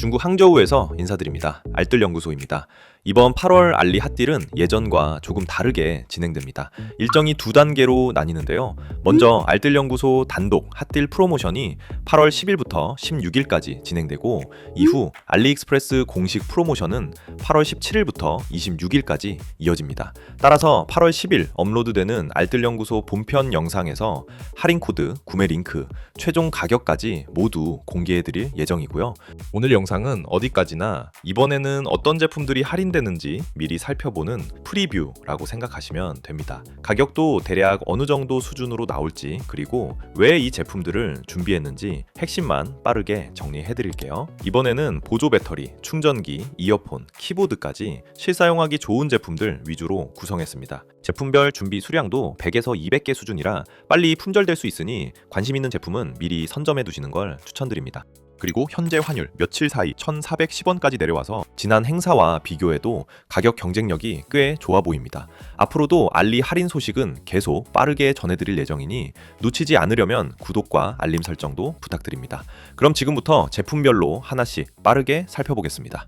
중국 항저우에서 인사드립니다. 알뜰연구소입니다. 이번 8월 알리 핫딜은 예전과 조금 다르게 진행됩니다. 일정이 두 단계로 나뉘는데요. 먼저 알뜰연구소 단독 핫딜 프로모션이 8월 10일부터 16일까지 진행되고, 이후 알리익스프레스 공식 프로모션은 8월 17일부터 26일까지 이어집니다. 따라서 8월 10일 업로드되는 알뜰연구소 본편 영상에서 할인 코드, 구매 링크, 최종 가격까지 모두 공개해드릴 예정이고요. 오늘 영상은 어디까지나 이번에는 어떤 제품들이 할인되는지 미리 살펴보는 프리뷰라고 생각하시면 됩니다. 가격도 대략 어느 정도 수준으로 나올지, 그리고 왜 이 제품들을 준비했는지 핵심만 빠르게 정리해드릴게요. 이번에는 보조 배터리, 충전기, 이어폰, 키보드까지 실사용하기 좋은 제품들 위주로 구성했습니다. 제품별 준비 수량도 100에서 200개 수준이라 빨리 품절될 수 있으니 관심 있는 제품은 미리 선점해 두시는 걸 추천드립니다. 그리고 현재 환율 며칠 사이 1,410원까지 내려와서 지난 행사와 비교해도 가격 경쟁력이 꽤 좋아 보입니다. 앞으로도 알리 할인 소식은 계속 빠르게 전해드릴 예정이니 놓치지 않으려면 구독과 알림 설정도 부탁드립니다. 그럼 지금부터 제품별로 하나씩 빠르게 살펴보겠습니다.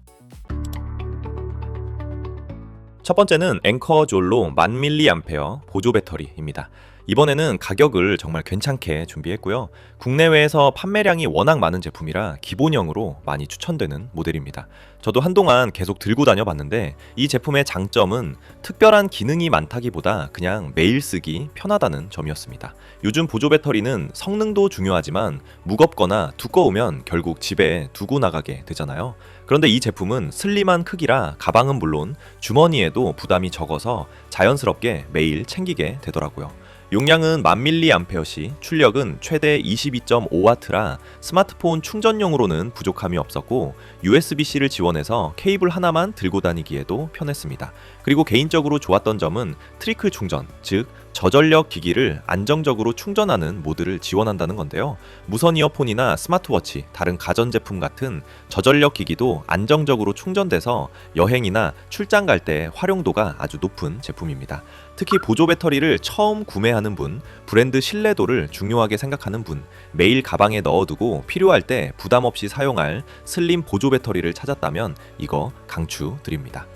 첫 번째는 앵커 졸로 1000mAh 보조 배터리입니다. 이번에는 가격을 정말 괜찮게 준비했고요. 국내외에서 판매량이 워낙 많은 제품이라 기본형으로 많이 추천되는 모델입니다. 저도 한동안 계속 들고 다녀봤는데 이 제품의 장점은 특별한 기능이 많다기보다 그냥 매일 쓰기 편하다는 점이었습니다. 요즘 보조 배터리는 성능도 중요하지만 무겁거나 두꺼우면 결국 집에 두고 나가게 되잖아요. 그런데 이 제품은 슬림한 크기라 가방은 물론 주머니에도 부담이 적어서 자연스럽게 매일 챙기게 되더라고요. 용량은 1000mAh, 출력은 최대 22.5W라 스마트폰 충전용으로는 부족함이 없었고 USB-C를 지원해서 케이블 하나만 들고 다니기에도 편했습니다. 그리고 개인적으로 좋았던 점은 트리클 충전, 즉 저전력 기기를 안정적으로 충전하는 모드를 지원한다는 건데요. 무선 이어폰이나 스마트워치, 다른 가전제품 같은 저전력 기기도 안정적으로 충전돼서 여행이나 출장 갈 때 활용도가 아주 높은 제품입니다. 특히 보조 배터리를 처음 구매하는 분, 브랜드 신뢰도를 중요하게 생각하는 분, 매일 가방에 넣어두고 필요할 때 부담 없이 사용할 슬림 보조 배터리를 찾았다면 이거 강추드립니다.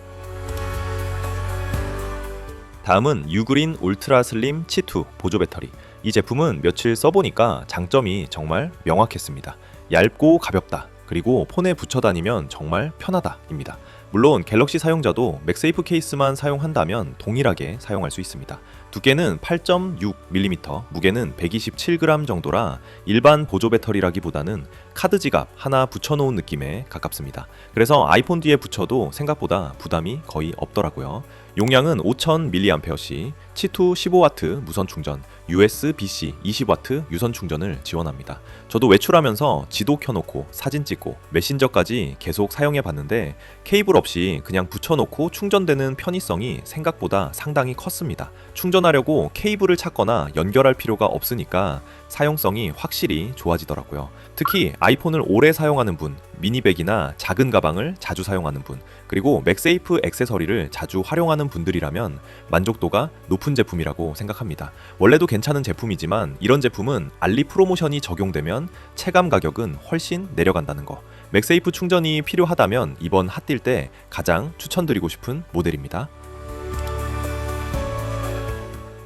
다음은 유그린 울트라 슬림 치2 보조 배터리. 이 제품은 며칠 써보니까 장점이 정말 명확했습니다. 얇고 가볍다, 그리고 폰에 붙여 다니면 정말 편하다입니다. 물론 갤럭시 사용자도 맥세이프 케이스만 사용한다면 동일하게 사용할 수 있습니다. 두께는 8.6mm, 무게는 127g 정도라 일반 보조 배터리라기보다는 카드 지갑 하나 붙여놓은 느낌에 가깝습니다. 그래서 아이폰 뒤에 붙여도 생각보다 부담이 거의 없더라고요. 용량은 5000mAh, 치2 15W 무선 충전, USB-C 20W 유선 충전을 지원합니다. 저도 외출하면서 지도 켜놓고 사진 찍고 메신저까지 계속 사용해봤는데 케이블 없이 그냥 붙여놓고 충전되는 편의성이 생각보다 상당히 컸습니다. 충전하려고 케이블을 찾거나 연결할 필요가 없으니까 사용성이 확실히 좋아지더라고요. 특히 아이폰을 오래 사용하는 분, 미니백이나 작은 가방을 자주 사용하는 분, 그리고 맥세이프 액세서리를 자주 활용하는 분들이라면 만족도가 높은 제품이라고 생각합니다. 원래도 괜찮은 제품이지만 이런 제품은 알리 프로모션이 적용되면 체감 가격은 훨씬 내려간다는 거. 맥세이프 충전이 필요하다면 이번 핫딜 때 가장 추천드리고 싶은 모델입니다.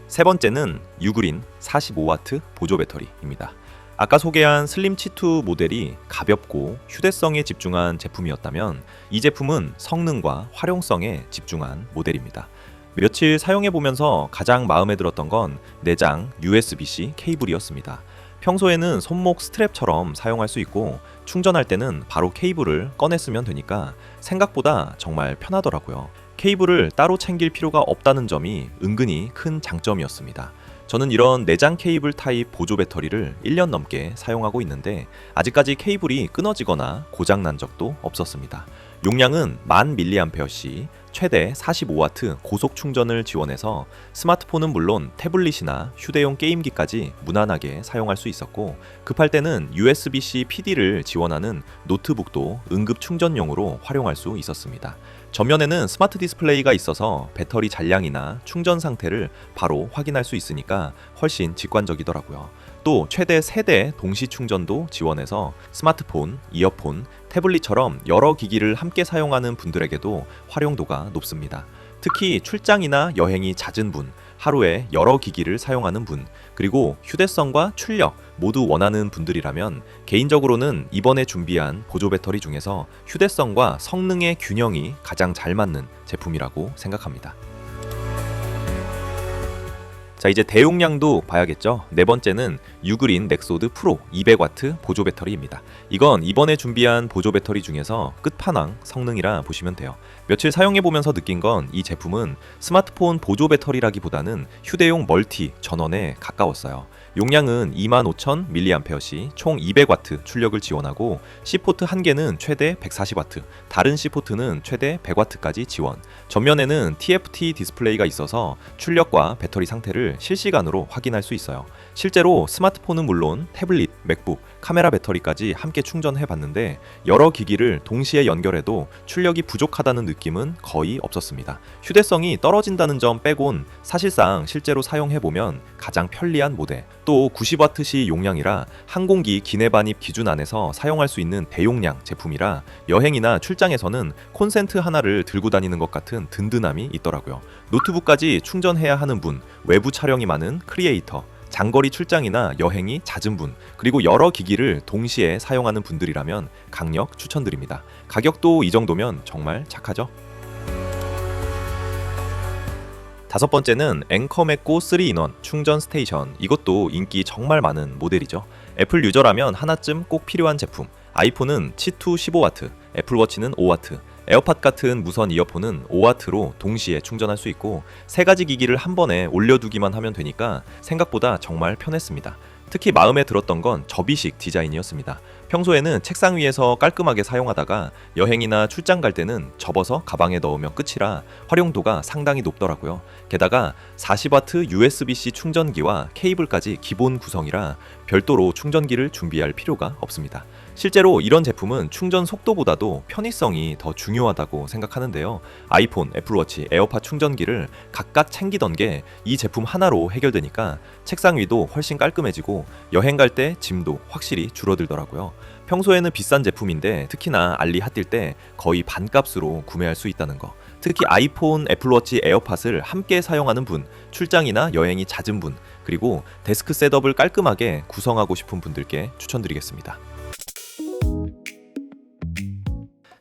세 번째는 유그린 45W 보조 배터리입니다. 아까 소개한 슬림 치2 모델이 가볍고 휴대성에 집중한 제품이었다면 이 제품은 성능과 활용성에 집중한 모델입니다. 며칠 사용해보면서 가장 마음에 들었던 건 내장 USB-C 케이블이었습니다. 평소에는 손목 스트랩처럼 사용할 수 있고 충전할 때는 바로 케이블을 꺼냈으면 되니까 생각보다 정말 편하더라고요. 케이블을 따로 챙길 필요가 없다는 점이 은근히 큰 장점이었습니다. 저는 이런 내장 케이블 타입 보조 배터리를 1년 넘게 사용하고 있는데 아직까지 케이블이 끊어지거나 고장난 적도 없었습니다. 용량은 1000mAh, 최대 45W 고속 충전을 지원해서 스마트폰은 물론 태블릿이나 휴대용 게임기까지 무난하게 사용할 수 있었고 급할 때는 USB-C PD를 지원하는 노트북도 응급 충전용으로 활용할 수 있었습니다. 전면에는 스마트 디스플레이가 있어서 배터리 잔량이나 충전 상태를 바로 확인할 수 있으니까 훨씬 직관적이더라고요. 또 최대 3대 동시 충전도 지원해서 스마트폰, 이어폰, 태블릿처럼 여러 기기를 함께 사용하는 분들에게도 활용도가 높습니다. 특히 출장이나 여행이 잦은 분, 하루에 여러 기기를 사용하는 분, 그리고 휴대성과 출력 모두 원하는 분들이라면 개인적으로는 이번에 준비한 보조 배터리 중에서 휴대성과 성능의 균형이 가장 잘 맞는 제품이라고 생각합니다. 자, 이제 대용량도 봐야겠죠. 네 번째는 유그린 넥소드 프로 200W 보조 배터리입니다. 이건 이번에 준비한 보조 배터리 중에서 끝판왕 성능이라 보시면 돼요. 며칠 사용해보면서 느낀 건 이 제품은 스마트폰 보조 배터리라기보다는 휴대용 멀티 전원에 가까웠어요. 용량은 25,000mAh 총 200W 출력을 지원하고 C포트 1개는 최대 140W, 다른 C포트는 최대 100W까지 지원. 전면에는 TFT 디스플레이가 있어서 출력과 배터리 상태를 실시간으로 확인할 수 있어요. 실제로 스마트폰은 물론 태블릿, 맥북, 카메라 배터리까지 함께 충전해봤는데 여러 기기를 동시에 연결해도 출력이 부족하다는 느낌은 거의 없었습니다. 휴대성이 떨어진다는 점 빼곤 사실상 실제로 사용해보면 가장 편리한 모델, 또 90W시 용량이라 항공기 기내 반입 기준 안에서 사용할 수 있는 대용량 제품이라 여행이나 출장에서는 콘센트 하나를 들고 다니는 것 같은 든든함이 있더라고요. 노트북까지 충전해야 하는 분, 외부 촬영이 많은 크리에이터, 장거리 출장이나 여행이 잦은 분, 그리고 여러 기기를 동시에 사용하는 분들이라면 강력 추천드립니다. 가격도 이 정도면 정말 착하죠? 다섯 번째는 앵커맥고 3인원 충전 스테이션. 이것도 인기 정말 많은 모델이죠. 애플 유저라면 하나쯤 꼭 필요한 제품. 아이폰은 치투 15W, 애플워치는 5W, 에어팟 같은 무선 이어폰은 5W로 동시에 충전할 수 있고 3가지 기기를 한 번에 올려두기만 하면 되니까 생각보다 정말 편했습니다. 특히 마음에 들었던 건 접이식 디자인이었습니다. 평소에는 책상 위에서 깔끔하게 사용하다가 여행이나 출장 갈 때는 접어서 가방에 넣으면 끝이라 활용도가 상당히 높더라고요. 게다가 40W USB-C 충전기와 케이블까지 기본 구성이라 별도로 충전기를 준비할 필요가 없습니다. 실제로 이런 제품은 충전 속도보다도 편의성이 더 중요하다고 생각하는데요. 아이폰, 애플워치, 에어팟 충전기를 각각 챙기던 게 이 제품 하나로 해결되니까 책상 위도 훨씬 깔끔해지고 여행 갈 때 짐도 확실히 줄어들더라고요. 평소에는 비싼 제품인데 특히나 알리 핫딜 때 거의 반값으로 구매할 수 있다는 거. 특히 아이폰, 애플워치, 에어팟을 함께 사용하는 분, 출장이나 여행이 잦은 분, 그리고 데스크 셋업을 깔끔하게 구성하고 싶은 분들께 추천드리겠습니다.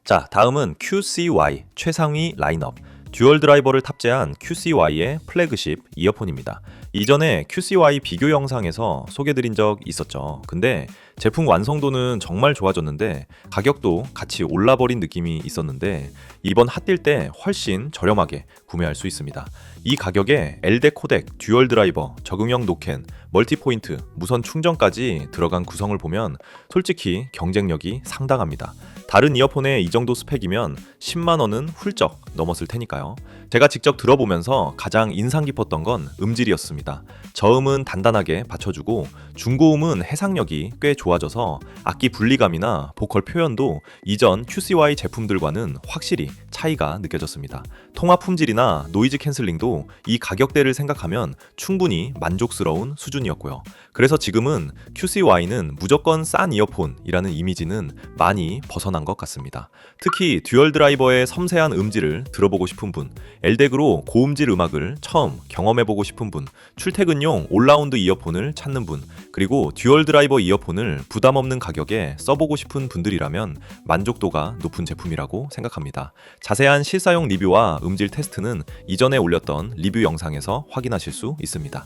자, 다음은 QCY 최상위 라인업. 듀얼 드라이버를 탑재한 QCY의 플래그십 이어폰입니다. 이전에 QCY 비교 영상에서 소개드린 적 있었죠. 근데 제품 완성도는 정말 좋아졌는데 가격도 같이 올라버린 느낌이 있었는데 이번 핫딜 때 훨씬 저렴하게 구매할 수 있습니다. 이 가격에 LDE 코덱, 듀얼 드라이버, 적응형 노캔, 멀티포인트, 무선 충전까지 들어간 구성을 보면 솔직히 경쟁력이 상당합니다. 다른 이어폰의 이 정도 스펙이면 10만원은 훌쩍 넘었을 테니까요. 제가 직접 들어보면서 가장 인상 깊었던 건 음질이었습니다. 저음은 단단하게 받쳐주고 중고음은 해상력이 꽤 좋아져서 악기 분리감이나 보컬 표현도 이전 QCY 제품들과는 확실히 차이가 느껴졌습니다. 통화 품질이나 노이즈 캔슬링도 이 가격대를 생각하면 충분히 만족스러운 수준이었고요. 그래서 지금은 QCY는 무조건 싼 이어폰이라는 이미지는 많이 벗어난 것 같습니다. 특히 듀얼 드라이버의 섬세한 음질을 들어보고 싶은 분, LDEC으로 고음질 음악을 처음 경험해보고 싶은 분, 출퇴근용 올라운드 이어폰을 찾는 분, 그리고 듀얼 드라이버 이어폰을 부담 없는 가격에 써보고 싶은 분들이라면 만족도가 높은 제품이라고 생각합니다. 자세한 실사용 리뷰와 음질 테스트는 이전에 올렸던 리뷰 영상에서 확인하실 수 있습니다.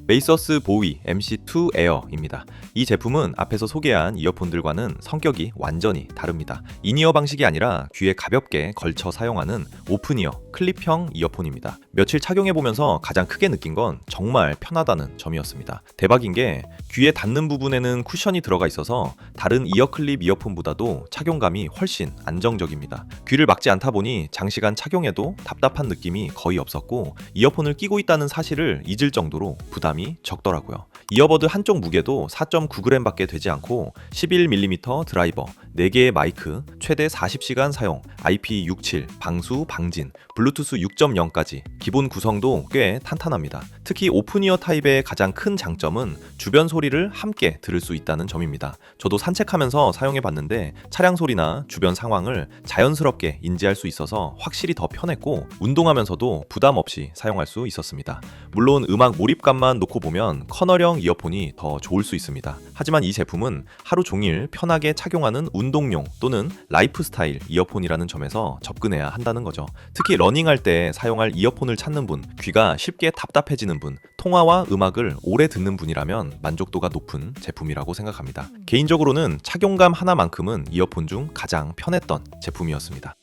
메이서스 보위 MC2 에어입니다. 이 제품은 앞에서 소개한 이어폰들과는 성격이 완전히 다릅니다. 인이어 방식이 아니라 귀에 가볍게 걸쳐 사용하는 오픈이어, 클립형 이어폰입니다. 며칠 착용해보면서 가장 크게 느낀 건 정말 편하다는 점이었습니다. 대박인 게 귀에 닿는 부분에는 쿠션이 들어가 있어서 다른 이어클립 이어폰보다도 착용감이 훨씬 안정적입니다. 귀를 막지 않다 보니 장시간 착용해도 답답한 느낌이 거의 없었고 이어폰을 끼고 있다는 사실을 잊을 정도로 부담이 적더라고요. 이어버드 한쪽 무게도 4.9g 밖에 되지 않고 11mm 드라이버, 4개의 마이크, 최대 40시간 사용, IP67, 방수, 방진, 블루투스 6.0까지 기본 구성도 꽤 탄탄합니다. 특히 오픈이어 타입의 가장 큰 장점은 주변 소리를 함께 들을 수 있다는 점입니다. 저도 산책하면서 사용해봤는데 차량 소리나 주변 상황을 자연스럽게 인지할 수 있어서 확실히 더 편했고 운동하면서도 부담 없이 사용할 수 있었습니다. 물론 음악 몰입감만 놓고 보면 커널형 이어폰이 더 좋을 수 있습니다. 하지만 이 제품은 하루 종일 편하게 착용하는 운동용 또는 라이프 스타일 이어폰이라는 점에서 접근해야 한다는 거죠. 특히 러닝할 때 사용할 이어폰을 찾는 분, 귀가 쉽게 답답해지는 분, 통화와 음악을 오래 듣는 분이라면 만족도가 높은 제품이라고 생각합니다. 개인적으로는 착용감 하나만큼은 이어폰 중 가장 편했던 제품이었습니다.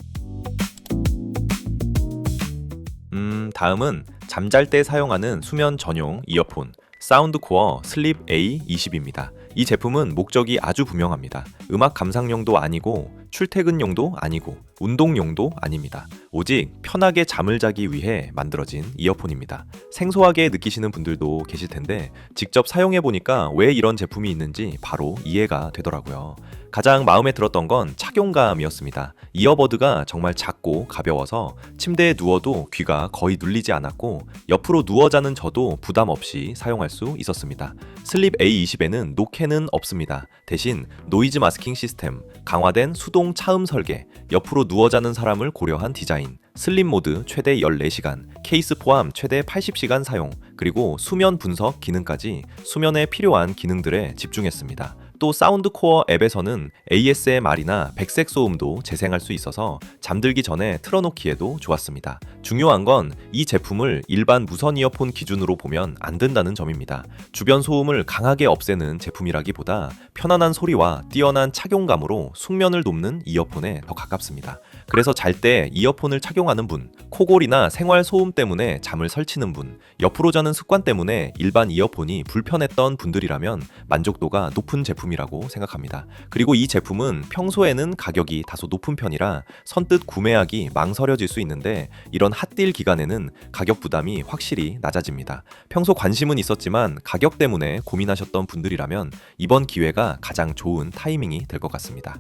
다음은 잠잘 때 사용하는 수면 전용 이어폰 사운드코어 슬립 A20입니다. 이 제품은 목적이 아주 분명합니다. 음악 감상용도 아니고 출퇴근용도 아니고 운동용도 아닙니다. 오직 편하게 잠을 자기 위해 만들어진 이어폰입니다. 생소하게 느끼시는 분들도 계실 텐데 직접 사용해보니까 왜 이런 제품이 있는지 바로 이해가 되더라고요. 가장 마음에 들었던 건 착용감이었습니다. 이어버드가 정말 작고 가벼워서 침대에 누워도 귀가 거의 눌리지 않았고 옆으로 누워 자는 저도 부담 없이 사용할 수 있었습니다. 슬립 A20에는 노캔은 없습니다. 대신 노이즈 마스킹 시스템, 강화된 수동 차음 설계, 옆으로 누워 자는 사람을 고려한 디자인, 슬립 모드 최대 14시간, 케이스 포함 최대 80시간 사용, 그리고 수면 분석 기능까지 수면에 필요한 기능들에 집중했습니다. 또 사운드코어 앱에서는 ASMR이나 백색 소음도 재생할 수 있어서 잠들기 전에 틀어놓기에도 좋았습니다. 중요한 건 이 제품을 일반 무선 이어폰 기준으로 보면 안 된다는 점입니다. 주변 소음을 강하게 없애는 제품이라기보다 편안한 소리와 뛰어난 착용감으로 숙면을 돕는 이어폰에 더 가깝습니다. 그래서 잘 때 이어폰을 착용하는 분, 코골이나 생활 소음 때문에 잠을 설치는 분, 옆으로 자는 습관 때문에 일반 이어폰이 불편했던 분들이라면 만족도가 높은 제품이라고 생각합니다. 그리고 이 제품은 평소에는 가격이 다소 높은 편이라 선뜻 구매하기 망설여질 수 있는데 이런 핫딜 기간에는 가격 부담이 확실히 낮아집니다. 평소 관심은 있었지만 가격 때문에 고민하셨던 분들이라면 이번 기회가 가장 좋은 타이밍이 될 것 같습니다.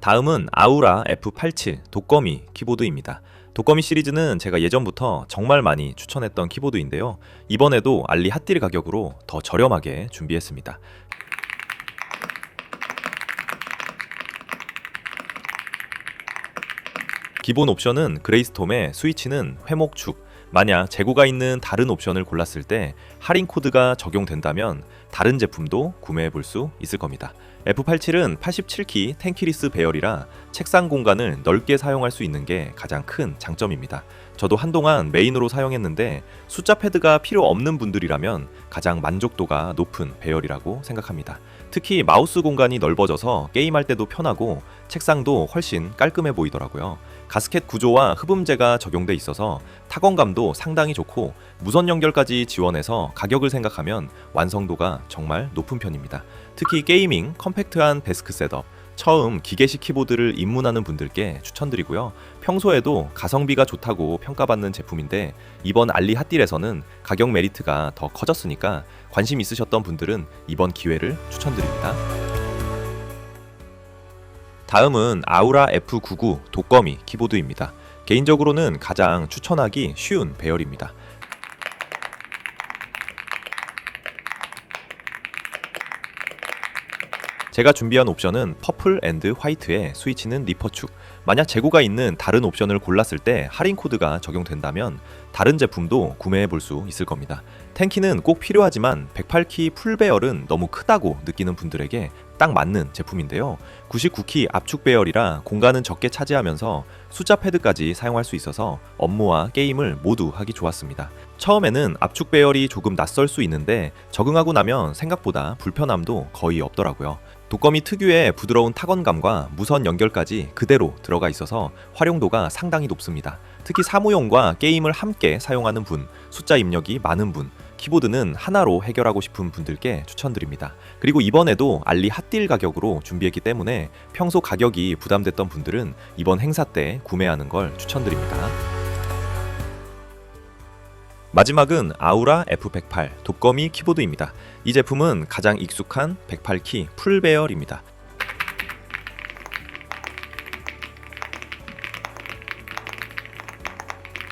다음은 아우라 F87 독거미 키보드입니다. 독거미 시리즈는 제가 예전부터 정말 많이 추천했던 키보드인데요. 이번에도 알리 핫딜 가격으로 더 저렴하게 준비했습니다. 기본 옵션은 그레이스톰에 스위치는 회목축, 만약 재고가 있는 다른 옵션을 골랐을 때 할인 코드가 적용된다면 다른 제품도 구매해 볼 수 있을 겁니다. F87은 87키 10키리스 배열이라 책상 공간을 넓게 사용할 수 있는 게 가장 큰 장점입니다. 저도 한동안 메인으로 사용했는데 숫자 패드가 필요 없는 분들이라면 가장 만족도가 높은 배열이라고 생각합니다. 특히 마우스 공간이 넓어져서 게임할 때도 편하고 책상도 훨씬 깔끔해 보이더라고요. 가스켓 구조와 흡음재가 적용돼 있어서 타건감도 상당히 좋고 무선 연결까지 지원해서 가격을 생각하면 완성도가 정말 높은 편입니다. 특히 게이밍, 컴팩트한 데스크 셋업, 처음 기계식 키보드를 입문하는 분들께 추천드리고요. 평소에도 가성비가 좋다고 평가받는 제품인데 이번 알리 핫딜에서는 가격 메리트가 더 커졌으니까 관심 있으셨던 분들은 이번 기회를 추천드립니다. 다음은 아우라 F99 독거미 키보드입니다. 개인적으로는 가장 추천하기 쉬운 배열입니다. 제가 준비한 옵션은 퍼플 앤드 화이트에 스위치는 리퍼축. 만약 재고가 있는 다른 옵션을 골랐을 때 할인 코드가 적용된다면 다른 제품도 구매해 볼 수 있을 겁니다. 10키는 꼭 필요하지만 108키 풀 배열은 너무 크다고 느끼는 분들에게 딱 맞는 제품인데요. 99키 압축 배열이라 공간은 적게 차지하면서 숫자 패드까지 사용할 수 있어서 업무와 게임을 모두 하기 좋았습니다. 처음에는 압축 배열이 조금 낯설 수 있는데 적응하고 나면 생각보다 불편함도 거의 없더라고요. 독거미 특유의 부드러운 타건감과 무선 연결까지 그대로 들어가 있어서 활용도가 상당히 높습니다. 특히 사무용과 게임을 함께 사용하는 분, 숫자 입력이 많은 분, 키보드는 하나로 해결하고 싶은 분들께 추천드립니다. 그리고 이번에도 알리 핫딜 가격으로 준비했기 때문에 평소 가격이 부담됐던 분들은 이번 행사 때 구매하는 걸 추천드립니다. 마지막은 아우라 F108 독거미 키보드입니다. 이 제품은 가장 익숙한 108키 풀배열입니다.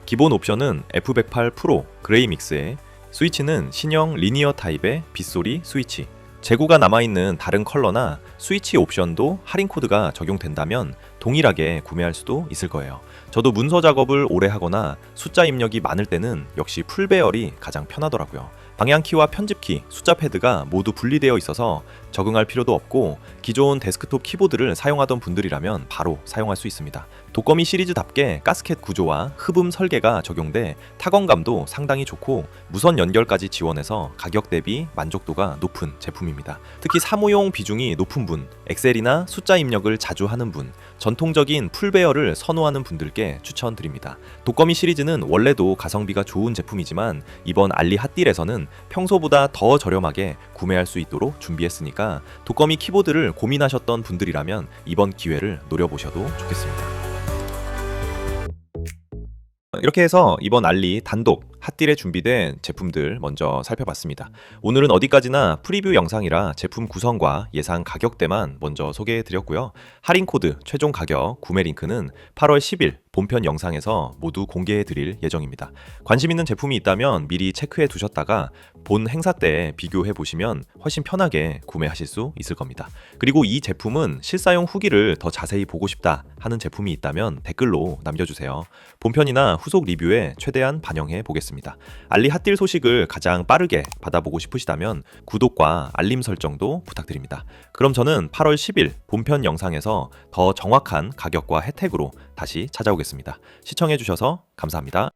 기본 옵션은 F108 프로 그레이 믹스에 스위치는 신형 리니어 타입의 빗소리 스위치, 재고가 남아있는 다른 컬러나 스위치 옵션도 할인 코드가 적용된다면 동일하게 구매할 수도 있을 거예요. 저도 문서 작업을 오래 하거나 숫자 입력이 많을 때는 역시 풀배열이 가장 편하더라고요. 방향키와 편집키, 숫자 패드가 모두 분리되어 있어서 적응할 필요도 없고 기존 데스크톱 키보드를 사용하던 분들이라면 바로 사용할 수 있습니다. 독거미 시리즈답게 가스켓 구조와 흡음 설계가 적용돼 타건감도 상당히 좋고 무선 연결까지 지원해서 가격 대비 만족도가 높은 제품입니다. 특히 사무용 비중이 높은 분, 엑셀이나 숫자 입력을 자주 하는 분, 전통적인 풀배열을 선호하는 분들께 추천드립니다. 독거미 시리즈는 원래도 가성비가 좋은 제품이지만 이번 알리 핫딜에서는 평소보다 더 저렴하게 구매할 수 있도록 준비했으니까 독거미 키보드를 고민하셨던 분들이라면 이번 기회를 노려보셔도 좋겠습니다. 이렇게 해서 이번 알리 단독 핫딜에 준비된 제품들 먼저 살펴봤습니다. 오늘은 어디까지나 프리뷰 영상이라 제품 구성과 예상 가격대만 먼저 소개해드렸고요. 할인 코드, 최종 가격, 구매 링크는 8월 10일 본편 영상에서 모두 공개해드릴 예정입니다. 관심 있는 제품이 있다면 미리 체크해 두셨다가 본 행사 때 비교해 보시면 훨씬 편하게 구매하실 수 있을 겁니다. 그리고 이 제품은 실사용 후기를 더 자세히 보고 싶다 하는 제품이 있다면 댓글로 남겨주세요. 본편이나 후속 리뷰에 최대한 반영해 보겠습니다. 알리 핫딜 소식을 가장 빠르게 받아보고 싶으시다면 구독과 알림 설정도 부탁드립니다. 그럼 저는 8월 10일 본편 영상에서 더 정확한 가격과 혜택으로 다시 찾아오겠습니다. 시청해주셔서 감사합니다.